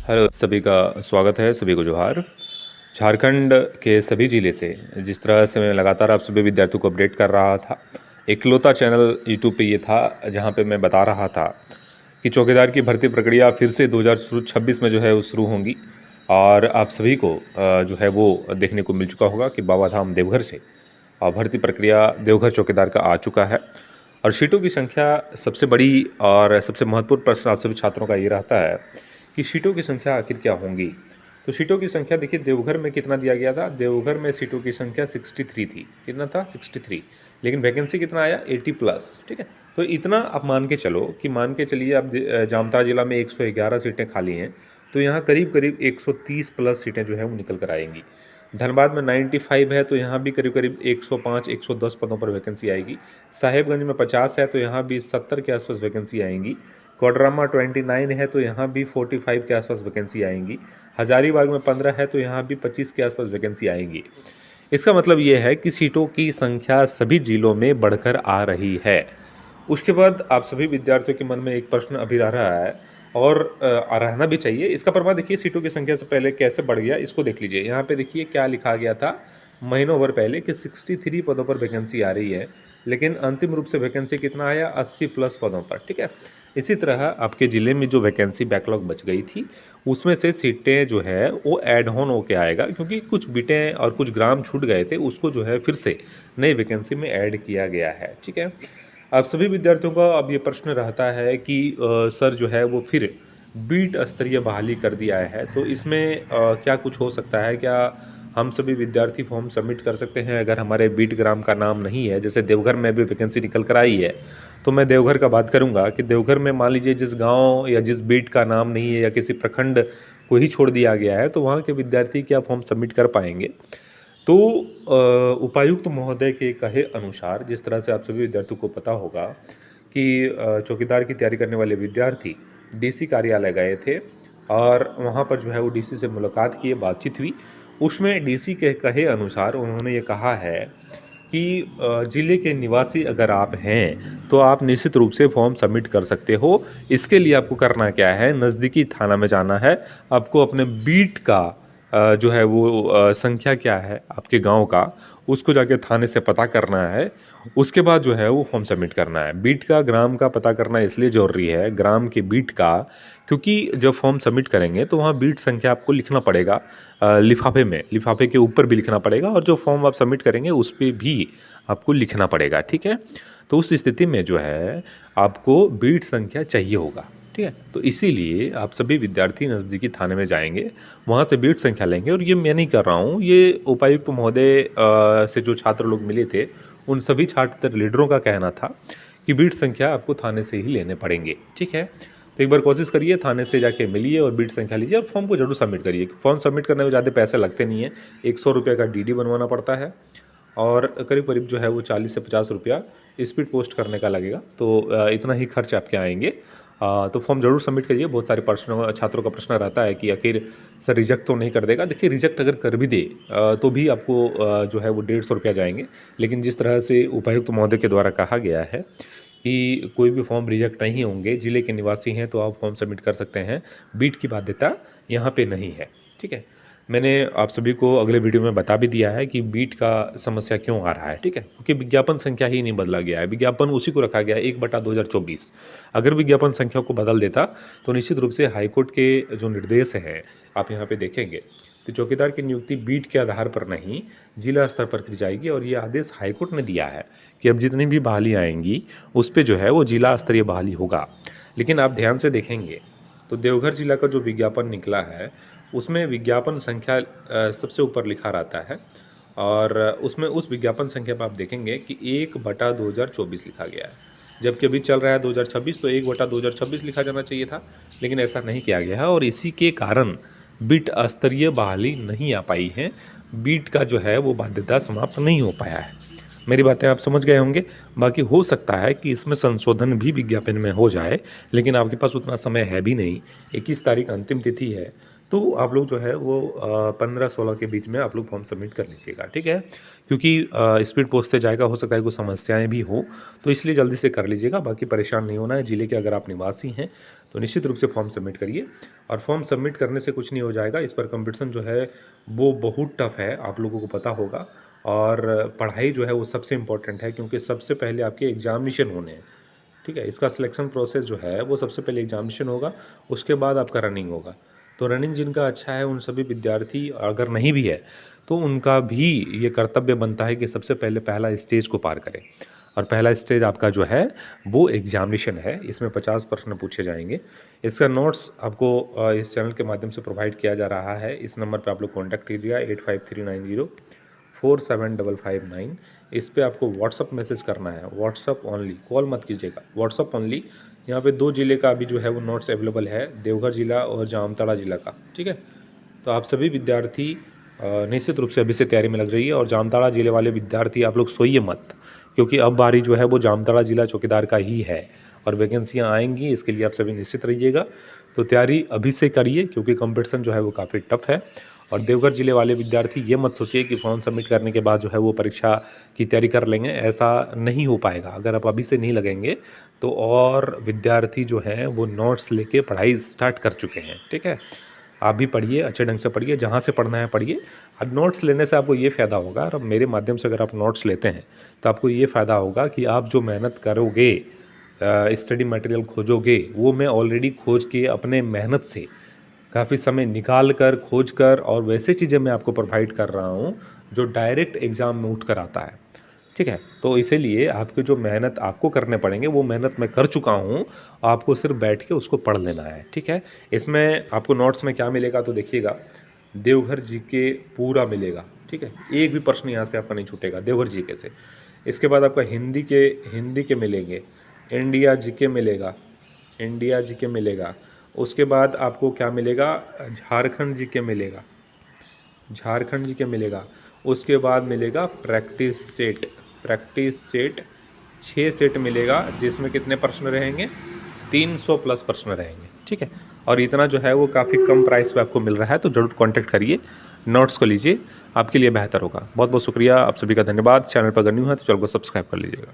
Hello, सभी का स्वागत है, सभी को जोहार। झारखंड के सभी ज़िले से जिस तरह से मैं लगातार आप सभी विद्यार्थियों को अपडेट कर रहा था, इकलौता चैनल यूट्यूब पे ये था जहाँ पे मैं बता रहा था कि चौकीदार की भर्ती प्रक्रिया फिर से 2026 में जो है वो शुरू होंगी। और आप सभी को जो है वो देखने को मिल चुका होगा कि बाबा धाम देवघर से भर्ती प्रक्रिया देवघर चौकीदार का आ चुका है। और सीटों की संख्या सबसे बड़ी और सबसे महत्वपूर्ण प्रश्न आप सभी छात्रों का ये रहता है कि सीटों की संख्या आखिर क्या होंगी। तो सीटों की संख्या देखिए, देवघर में कितना दिया गया था। देवघर में सीटों की संख्या 63 थी। कितना था? 63। लेकिन वैकेंसी कितना आया? 80 प्लस। ठीक है, तो इतना आप मान के चलो कि मान के चलिए अब जामताड़ा जिला में 111 सीटें खाली हैं, तो यहाँ करीब करीब 130 प्लस सीटें जो है वो निकल कर आएंगी। धनबाद में 95 है, तो यहाँ भी करीब करीब 105 110 पदों पर वैकेंसी आएगी। साहेबगंज में 50 है, तो यहाँ भी 70 के आसपास वैकेंसी आएंगी। कोडरमा 29 है, तो यहाँ भी 45 के आसपास वैकेंसी आएंगी। हजारीबाग में 15 है, तो यहाँ भी 25 के आसपास वैकेंसी आएंगी। इसका मतलब ये है कि सीटों की संख्या सभी जिलों में बढ़कर आ रही है। उसके बाद आप सभी विद्यार्थियों के मन में एक प्रश्न अभी रह रहा है और रहना भी चाहिए। इसका प्रमाण देखिए, सीटों की संख्या से पहले कैसे बढ़ गया इसको देख लीजिए। यहाँ पे देखिए क्या लिखा गया था महीनों भर पहले कि 63 पदों पर वैकेंसी आ रही है, लेकिन अंतिम रूप से वैकेंसी कितना आया? 80 प्लस पदों पर। ठीक है, इसी तरह आपके ज़िले में जो वैकेंसी बैकलॉग बच गई थी उसमें से सीटें जो है वो ऐड ऑन होके आएगा, क्योंकि कुछ बीटें और कुछ ग्राम छूट गए थे, उसको जो है फिर से नई वैकेंसी में ऐड किया गया है। ठीक है, अब सभी विद्यार्थियों का अब ये प्रश्न रहता है कि सर जो है वो फिर बीट स्तरीय बहाली कर दिया है, तो इसमें क्या कुछ हो सकता है? क्या हम सभी विद्यार्थी फॉर्म सबमिट कर सकते हैं अगर हमारे बीट ग्राम का नाम नहीं है? जैसे देवघर में भी वैकेंसी निकल कर आई है, तो मैं देवघर का बात करूंगा कि देवघर में मान लीजिए जिस गांव या जिस बीट का नाम नहीं है या किसी प्रखंड को ही छोड़ दिया गया है, तो वहाँ के विद्यार्थी क्या फॉर्म सबमिट कर पाएंगे? तो उपायुक्त महोदय के कहे अनुसार, जिस तरह से आप सभी विद्यार्थियों को पता होगा कि चौकीदार की तैयारी करने वाले विद्यार्थी डीसी कार्यालय गए थे और वहाँ पर जो है वो डीसी से मुलाकात की, बातचीत हुई। उसमें डीसी के कहे अनुसार उन्होंने ये कहा है कि ज़िले के निवासी अगर आप हैं तो आप निश्चित रूप से फॉर्म सबमिट कर सकते हो। इसके लिए आपको करना क्या है? नज़दीकी थाना में जाना है। आपको अपने बीट का जो है वो संख्या क्या है आपके गांव का, उसको जाके थाने से पता करना है। उसके बाद जो है वो फॉर्म सबमिट करना है। बीट का ग्राम का पता करना इसलिए ज़रूरी है, ग्राम के बीट का, क्योंकि जब फॉर्म सबमिट करेंगे तो वहाँ बीट संख्या आपको लिखना पड़ेगा लिफाफे में, लिफाफे के ऊपर भी लिखना पड़ेगा और जो फॉर्म आप सबमिट करेंगे उस पर भी आपको लिखना पड़ेगा। ठीक है, तो उस स्थिति में जो है आपको बीट संख्या चाहिए होगा। ठीक है, तो इसीलिए आप सभी विद्यार्थी नज़दीकी थाने में जाएंगे, वहाँ से बीट संख्या लेंगे। और ये मैं नहीं कर रहा हूँ, ये उपायुक्त महोदय से जो छात्र लोग मिले थे उन सभी छात्र लीडरों का कहना था कि बीट संख्या आपको थाने से ही लेने पड़ेंगे। ठीक है, तो एक बार कोशिश करिए, थाने से जाके मिलिए और बीट संख्या लीजिए और फॉर्म को जरूर सबमिट करिए। फॉर्म सबमिट करने में ज़्यादा पैसे लगते नहीं है, 100 रुपये का डीडी बनवाना पड़ता है और करीब करीब जो है वो 40 से 50 रुपया स्पीड पोस्ट करने का लगेगा। तो इतना ही खर्च आपके आएंगे। तो फॉर्म जरूर सबमिट करिए। बहुत सारे प्रश्नों छात्रों का प्रश्न रहता है कि आखिर सर रिजेक्ट तो नहीं कर देगा? देखिए, रिजेक्ट अगर कर भी दे तो भी आपको जो है वो 150 रुपया जाएंगे। लेकिन जिस तरह से उपायुक्त महोदय के द्वारा कहा गया है कि कोई भी फॉर्म रिजेक्ट नहीं होंगे, ज़िले के निवासी हैं तो आप फॉर्म सबमिट कर सकते हैं, बीट की बाध्यता यहाँ पे नहीं है। ठीक है, मैंने आप सभी को अगले वीडियो में बता भी दिया है कि बीट का समस्या क्यों आ रहा है। ठीक है, क्योंकि विज्ञापन संख्या ही नहीं बदला गया है, विज्ञापन उसी को रखा गया है 1/2024। अगर विज्ञापन संख्या को बदल देता तो निश्चित रूप से हाईकोर्ट के जो निर्देश हैं आप यहाँ पे देखेंगे, तो चौकीदार की नियुक्ति बीट के आधार पर नहीं जिला स्तर पर की जाएगी। और ये आदेश हाईकोर्ट ने दिया है कि अब जितनी भी बहाली आएंगी उस पर जो है वो जिला स्तरीय बहाली होगा। लेकिन आप ध्यान से देखेंगे तो देवघर जिला का जो विज्ञापन निकला है उसमें विज्ञापन संख्या सबसे ऊपर लिखा रहता है और उसमें उस विज्ञापन संख्या पर आप देखेंगे कि 1/2024 लिखा गया है, जबकि अभी चल रहा है 2026, तो 1/2026 लिखा जाना चाहिए था, लेकिन ऐसा नहीं किया गया है और इसी के कारण बीट स्तरीय बहाली नहीं आ पाई है। बीट का जो है वो बाध्यता समाप्त नहीं हो पाया है। मेरी बातें आप समझ गए होंगे। बाकी हो सकता है कि इसमें संशोधन भी विज्ञापन में हो जाए, लेकिन आपके पास उतना समय है भी नहीं। 21 तारीख अंतिम तिथि है, तो आप लोग जो है वो 15-16 के बीच में आप लोग फॉर्म सबमिट कर लीजिएगा, ठीक है? क्योंकि स्पीड पोस्ट से जाएगा, हो सकता है कोई समस्याएँ भी हो, तो इसलिए जल्दी से कर लीजिएगा। बाकी परेशान नहीं होना है। ज़िले के अगर आप निवासी हैं, तो निश्चित रूप से फॉर्म सबमिट करिए और फॉर्म सबमिट करने से कुछ नहीं हो जाएगा। इस पर कॉम्पिटिशन जो है वो बहुत टफ़ है, आप लोगों को पता होगा और पढ़ाई जो है वो सबसे इम्पोर्टेंट है क्योंकि सबसे पहले आपके एग्ज़ामिनेशन होने हैं, ठीक है? इसका सिलेक्शन प्रोसेस जो है वो सबसे पहले एग्ज़ामिनेशन होगा, उसके बाद आपका रनिंग होगा। तो रनिंग जिनका अच्छा है उन सभी विद्यार्थी अगर नहीं भी है, तो उनका भी ये कर्तव्य बनता है कि सबसे पहले पहला स्टेज को पार करें और पहला स्टेज आपका जो है वो एग्ज़ामिनेशन है। इसमें 50 प्रश्न पूछे जाएँगे। इसका नोट्स आपको इस चैनल के माध्यम से प्रोवाइड किया जा रहा है। इस नंबर पे आप लोग कॉन्टैक्ट कीजिएगा 8539047559। इस पे आपको व्हाट्सअप मैसेज करना है, व्हाट्सअप ओनली, कॉल मत कीजिएगा, व्हाट्सअप ओनली। यहाँ पे 2 ज़िले का अभी जो है वो नोट्स अवेलेबल है, देवघर ज़िला और जामताड़ा ज़िला का, ठीक है? तो आप सभी विद्यार्थी निश्चित रूप से अभी से तैयारी में लग जाइए और जामताड़ा ज़िले वाले विद्यार्थी आप लोग सोइए मत, क्योंकि अब बारी जो है वो जामताड़ा ज़िला चौकीदार का ही है और वैकेंसियाँ आएँगी, इसके लिए आप सभी निश्चित रहिएगा। तो तैयारी अभी से करिए क्योंकि कॉम्पिटिशन जो है वो काफ़ी टफ़ है और देवघर ज़िले वाले विद्यार्थी ये मत सोचिए कि फॉर्म सबमिट करने के बाद जो है वो परीक्षा की तैयारी कर लेंगे, ऐसा नहीं हो पाएगा। अगर आप अभी से नहीं लगेंगे तो और विद्यार्थी जो हैं वो नोट्स लेके पढ़ाई स्टार्ट कर चुके हैं, ठीक है? आप भी पढ़िए, अच्छे ढंग से पढ़िए, जहाँ से पढ़ना है पढ़िए। अब नोट्स लेने से आपको ये फ़ायदा होगा और मेरे माध्यम से अगर आप नोट्स लेते हैं, तो आपको ये फ़ायदा होगा कि आप जो मेहनत करोगे स्टडी मटेरियल खोजोगे, वो मैं ऑलरेडी खोज के अपने मेहनत से काफ़ी समय निकाल कर, खोज कर और वैसे चीज़ें मैं आपको प्रोवाइड कर रहा हूँ, जो डायरेक्ट एग्ज़ाम में उठ कर आता है, ठीक है? तो इसीलिए आपकी जो मेहनत आपको करने पड़ेंगे, वो मेहनत मैं कर चुका हूँ, आपको सिर्फ बैठ के उसको पढ़ लेना है, ठीक है? इसमें आपको नोट्स में क्या मिलेगा तो देखिएगा, देवघर जीके पूरा मिलेगा, ठीक है? एक भी प्रश्न यहाँ से आपका नहीं छूटेगा देवघर जीके से। इसके बाद आपका हिंदी के मिलेंगे, इंडिया जीके मिलेगा, इंडिया जीके मिलेगा। उसके बाद आपको क्या मिलेगा, झारखंड जीके मिलेगा, झारखंड जीके मिलेगा। उसके बाद मिलेगा प्रैक्टिस सेट 6 सेट मिलेगा, जिसमें कितने प्रश्न रहेंगे, 300 प्लस प्रश्न रहेंगे, ठीक है? और इतना जो है वो काफ़ी कम प्राइस पे आपको मिल रहा है, तो ज़रूर कॉन्टैक्ट करिए, नोट्स को लीजिए, आपके लिए बेहतर होगा। बहुत बहुत शुक्रिया, आप सभी का धन्यवाद। चैनल पर अगर न्यू है तो चैनल को सब्सक्राइब कर लीजिएगा।